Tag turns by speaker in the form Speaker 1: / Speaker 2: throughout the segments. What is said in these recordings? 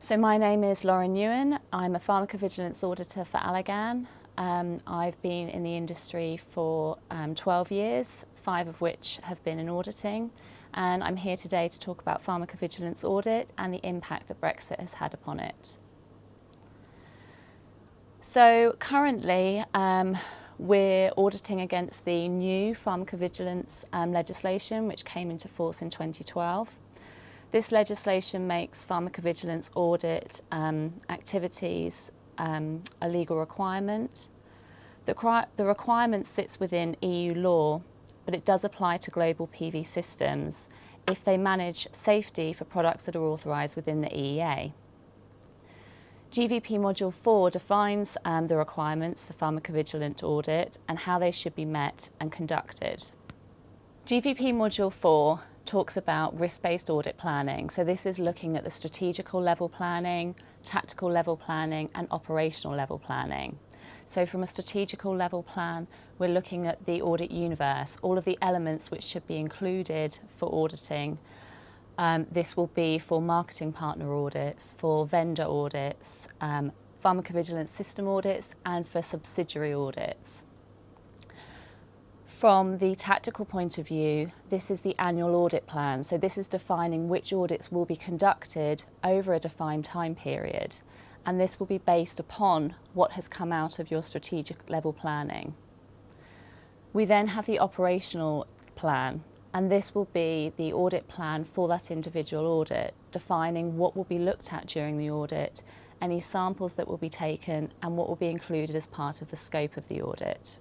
Speaker 1: So my name is Ewen. I'm a pharmacovigilance auditor for Allergan. I've been in the industry for 12 years, 5 of which have been in auditing, and I'm here today to talk about pharmacovigilance audit and the impact that Brexit has had upon it. So currently we're auditing against the new pharmacovigilance legislation which came into force in 2012. This legislation makes pharmacovigilance audit activities a legal requirement. The requirement sits within EU law, but it does apply to global PV systems if they manage safety for products that are authorised within the EEA. GVP Module 4 defines the requirements for pharmacovigilance audit and how they should be met and conducted. GVP Module 4 talks about risk-based audit planning. So this is looking at the strategical level planning, tactical level planning and operational level planning. So from a strategical level plan, we're looking at the audit universe, all of the elements which should be included for auditing. This will be for marketing partner audits, for vendor audits, pharmacovigilance system audits and for subsidiary audits. From the tactical point of view, this is the annual audit plan. So this is defining which audits will be conducted over a defined time period. And this will be based upon what has come out of your strategic level planning. We then have the operational plan, and this will be the audit plan for that individual audit, defining what will be looked at during the audit, any samples that will be taken, and what will be included as part of the scope of the audit.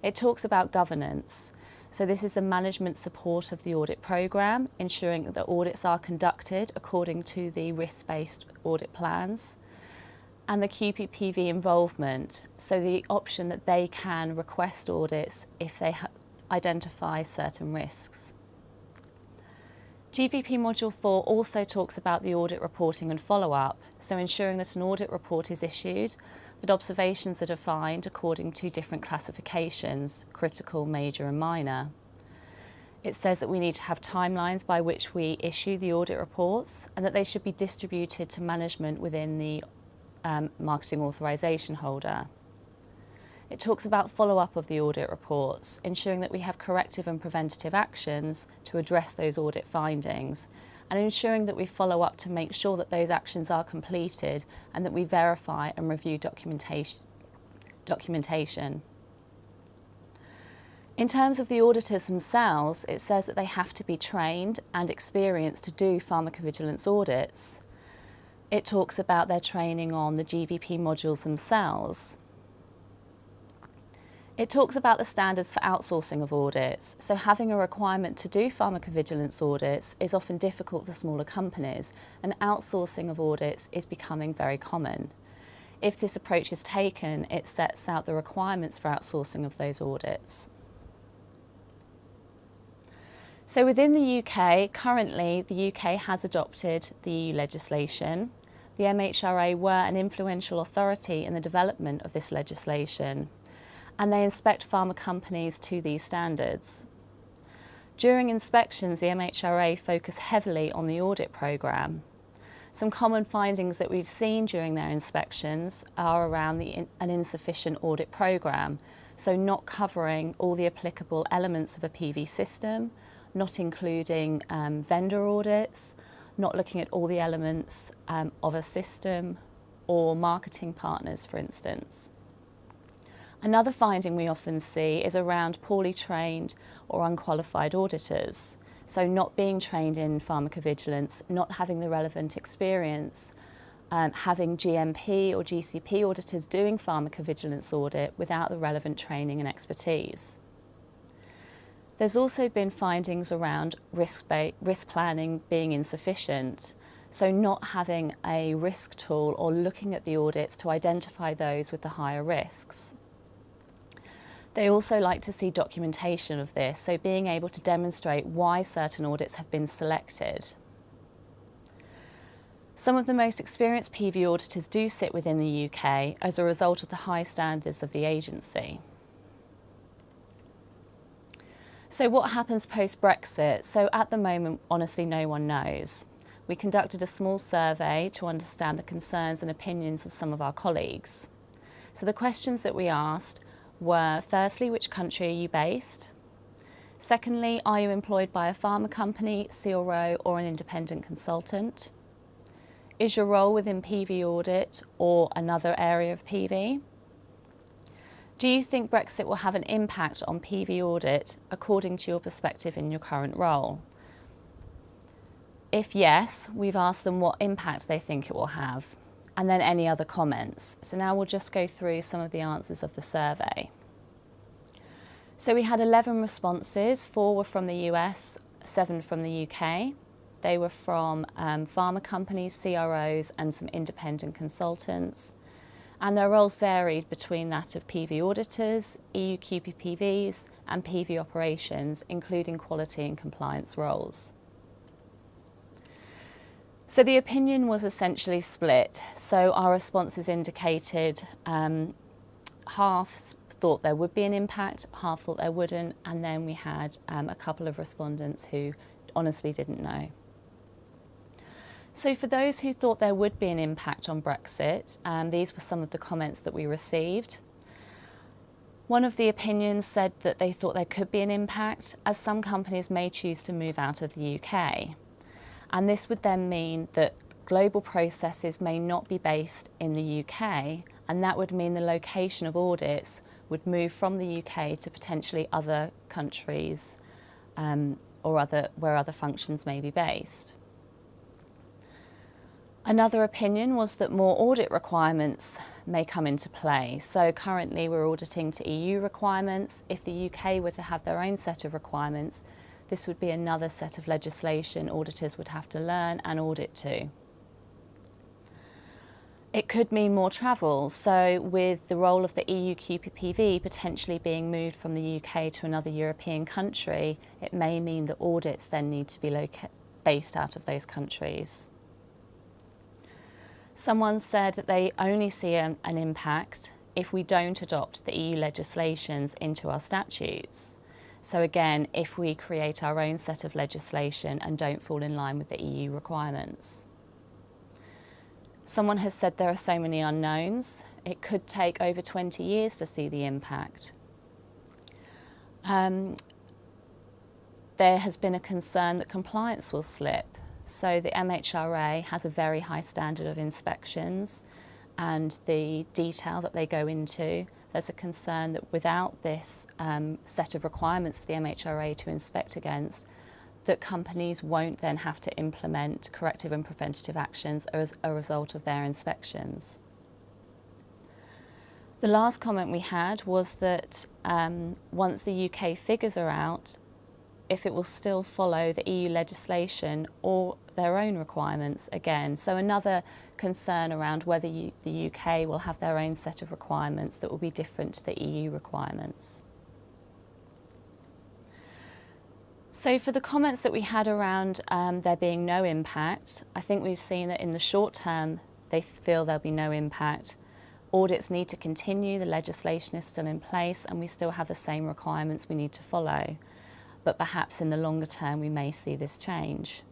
Speaker 1: It talks about governance. So this is the management support of the audit programme, ensuring that the audits are conducted according to the risk-based audit plans. And the QPPV involvement, so the option that they can request audits if they identify certain risks. GVP Module 4 also talks about the audit reporting and follow-up, so ensuring that an audit report is issued, that observations are defined according to different classifications, critical, major and minor. It says that we need to have timelines by which we issue the audit reports and that they should be distributed to management within the marketing authorisation holder. It talks about follow-up of the audit reports, ensuring that we have corrective and preventative actions to address those audit findings, and ensuring that we follow up to make sure that those actions are completed and that we verify and review documentation. In terms of the auditors themselves, it says that they have to be trained and experienced to do pharmacovigilance audits. It talks about their training on the GVP modules themselves. It talks about the standards for outsourcing of audits. So having a requirement to do pharmacovigilance audits is often difficult for smaller companies, and outsourcing of audits is becoming very common. If this approach is taken, it sets out the requirements for outsourcing of those audits. So within the UK, currently the UK has adopted the legislation. The MHRA were an influential authority in the development of this legislation, and they inspect pharma companies to these standards. During inspections, the MHRA focus heavily on the audit programme. Some common findings that we've seen during their inspections are around an insufficient audit programme, so not covering all the applicable elements of a PV system, not including vendor audits, not looking at all the elements of a system or marketing partners, for instance. Another finding we often see is around poorly trained or unqualified auditors. So not being trained in pharmacovigilance, not having the relevant experience, having GMP or GCP auditors doing pharmacovigilance audit without the relevant training and expertise. There's also been findings around risk planning being insufficient. So not having a risk tool or looking at the audits to identify those with the higher risks. They also like to see documentation of this, so being able to demonstrate why certain audits have been selected. Some of the most experienced PV auditors do sit within the UK as a result of the high standards of the agency. So what happens post-Brexit? So at the moment, honestly, no one knows. we conducted a small survey to understand the concerns and opinions of some of our colleagues. So the questions that we asked were, firstly, which country are you based? Secondly, are you employed by a pharma company, CRO, or an independent consultant? Is your role within PV audit or another area of PV? Do you think Brexit will have an impact on PV audit according to your perspective in your current role? If yes, we've asked them what impact they think it will have, and then any other comments. So now we'll just go through some of the answers of the survey. So we had 11 responses, 4 were from the US, 7 from the UK. They were from pharma companies, CROs, and some independent consultants. And their roles varied between that of PV auditors, EU QPPVs, and PV operations, including quality and compliance roles. So the opinion was essentially split. So our responses indicated half thought there would be an impact, half thought there wouldn't, and then we had a couple of respondents who honestly didn't know. So for those who thought there would be an impact on Brexit, these were some of the comments that we received. One of the opinions said that they thought there could be an impact, as some companies may choose to move out of the UK. And this would then mean that global processes may not be based in the UK, and that would mean the location of audits would move from the UK to potentially other countries or where other functions may be based. Another opinion was that more audit requirements may come into play. So currently we're auditing to EU requirements. If the UK were to have their own set of requirements, this would be another set of legislation auditors would have to learn and audit to. It could mean more travel. So with the role of the EU QPPV potentially being moved from the UK to another European country, it may mean that audits then need to be based out of those countries. Someone said that they only see an impact if we don't adopt the EU legislations into our statutes. So again, if we create our own set of legislation and don't fall in line with the EU requirements. Someone has said there are so many unknowns. It could take over 20 years to see the impact. There has been a concern that compliance will slip. So the MHRA has a very high standard of inspections and the detail that they go into. There's a concern that without this set of requirements for the MHRA to inspect against, that companies won't then have to implement corrective and preventative actions as a result of their inspections. The last comment we had was that once the UK figures are out, if it will still follow the EU legislation or their own requirements again. So another concern around whether the UK will have their own set of requirements that will be different to the EU requirements. So for the comments that we had around there being no impact, I think we've seen that in the short term they feel there'll be no impact. Audits need to continue, the legislation is still in place, and we still have the same requirements we need to follow. But perhaps in the longer term we may see this change.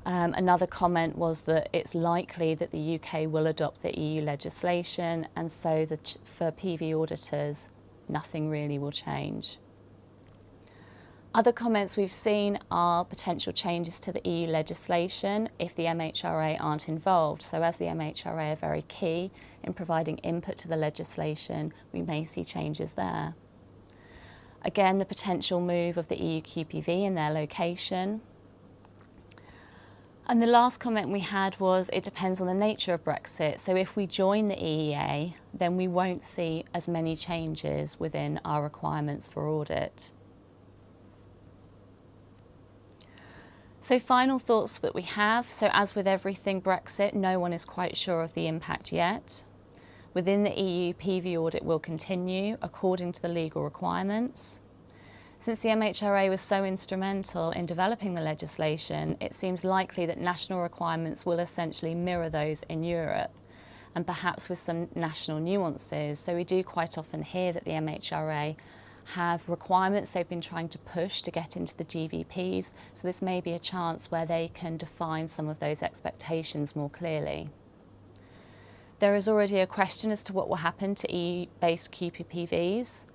Speaker 1: Another comment was that it's likely that the UK will adopt the EU legislation, and so for PV auditors nothing really will change. Other comments we've seen are potential changes to the EU legislation if the MHRA aren't involved. So as the MHRA are very key in providing input to the legislation, we may see changes there. Again, the potential move of the EU QPV in their location. And the last comment we had was it depends on the nature of Brexit. So if we join the EEA, then we won't see as many changes within our requirements for audit. So final thoughts that we have. So as with everything Brexit, no one is quite sure of the impact yet. Within the EU, PV audit will continue according to the legal requirements. Since the MHRA was so instrumental in developing the legislation, it seems likely that national requirements will essentially mirror those in Europe, and perhaps with some national nuances. So we do quite often hear that the MHRA have requirements they've been trying to push to get into the GVPs, so this may be a chance where they can define some of those expectations more clearly. There is already a question as to what will happen to EU-based QPPVs.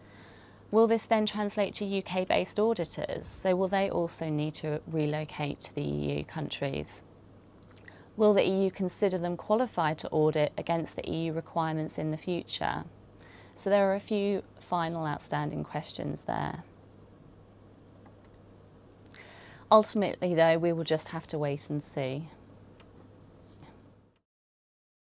Speaker 1: Will this then translate to UK-based auditors? So will they also need to relocate to the EU countries? Will the EU consider them qualified to audit against the EU requirements in the future? So there are a few final outstanding questions there. Ultimately, though, we will just have to wait and see.